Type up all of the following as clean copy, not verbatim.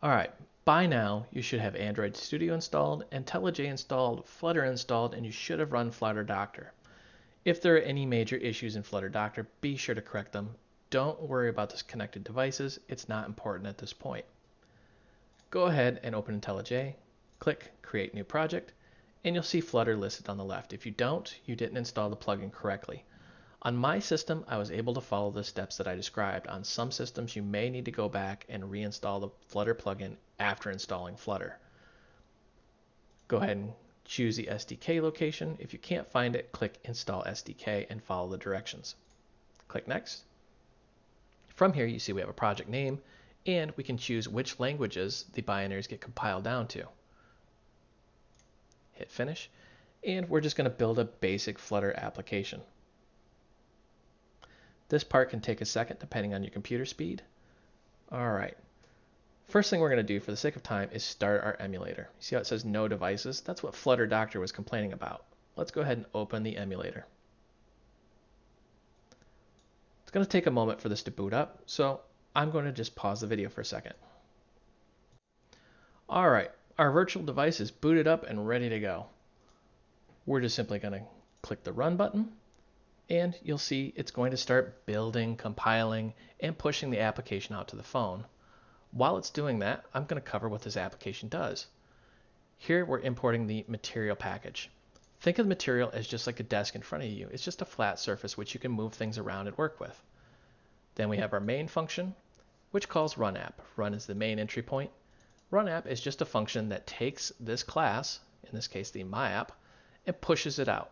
All right, by now you should have Android Studio installed, IntelliJ installed, Flutter installed, and you should have run Flutter Doctor. If there are any major issues in Flutter Doctor, be sure to correct them. Don't worry about the connected devices, it's not important at this point. Go ahead and open IntelliJ, click Create New Project, and you'll see Flutter listed on the left. If you don't, you didn't install the plugin correctly. On my system, I was able to follow the steps that I described. On some systems, you may need to go back and reinstall the Flutter plugin after installing Flutter. Go ahead and choose the SDK location. If you can't find it, click Install SDK and follow the directions. Click Next. From here, you see we have a project name, and we can choose which languages the binaries get compiled down to. Hit Finish, and we're just going to build a basic Flutter application. This part can take a second depending on your computer speed. All right. First thing we're going to do for the sake of time is start our emulator. You see how it says no devices? That's what Flutter Doctor was complaining about. Let's go ahead and open the emulator. It's going to take a moment for this to boot up, so I'm going to just pause the video for a second. All right, our virtual device is booted up and ready to go. We're just simply going to click the Run button, and you'll see it's going to start building, compiling, and pushing the application out to the phone. While it's doing that, I'm going to cover what this application does. Here we're importing the material package. Think of the material as just like a desk in front of you. It's just a flat surface which you can move things around and work with. Then we have our main function, which calls runapp. Run is the main entry point. Runapp is just a function that takes this class, in this case the myapp, and pushes it out.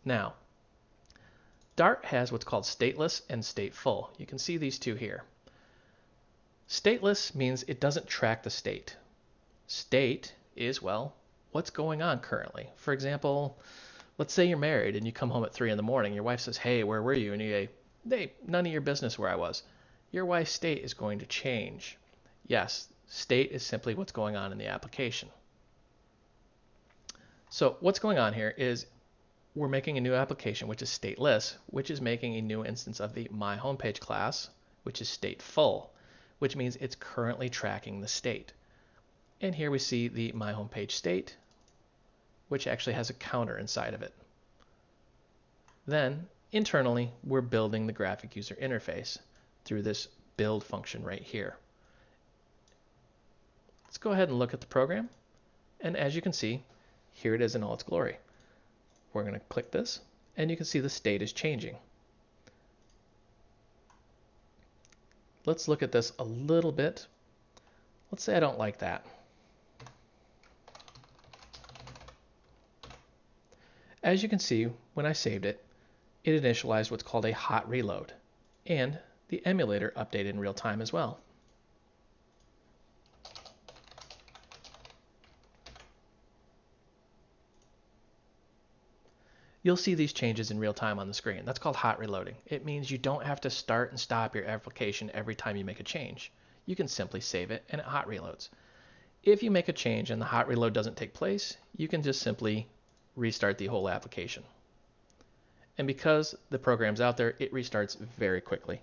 Now, Dart has what's called stateless and stateful. You can see these two here. Stateless means it doesn't track the state. State is, well, what's going on currently. For example, let's say you're married and you come home at 3 in the morning. Your wife says, hey, where were you? And you say, hey, none of your business where I was. Your wife's state is going to change. Yes, state is simply what's going on in the application. So what's going on here is we're making a new application which is stateless, which is making a new instance of the My Homepage class, which is stateful, which means it's currently tracking the state. And here we see the My Homepage state, which actually has a counter inside of it. Then internally, we're building the graphic user interface through this build function right here. Let's go ahead and look at the program. And as you can see, here it is in all its glory. We're going to click this, and you can see the state is changing. Let's look at this a little bit. Let's say I don't like that. As you can see, when I saved it, it initialized what's called a hot reload, and the emulator updated in real time as well. You'll see these changes in real time on the screen. That's called hot reloading. It means you don't have to start and stop your application every time you make a change. You can simply save it and it hot reloads. If you make a change and the hot reload doesn't take place, you can just simply restart the whole application. And because the program's out there, it restarts very quickly.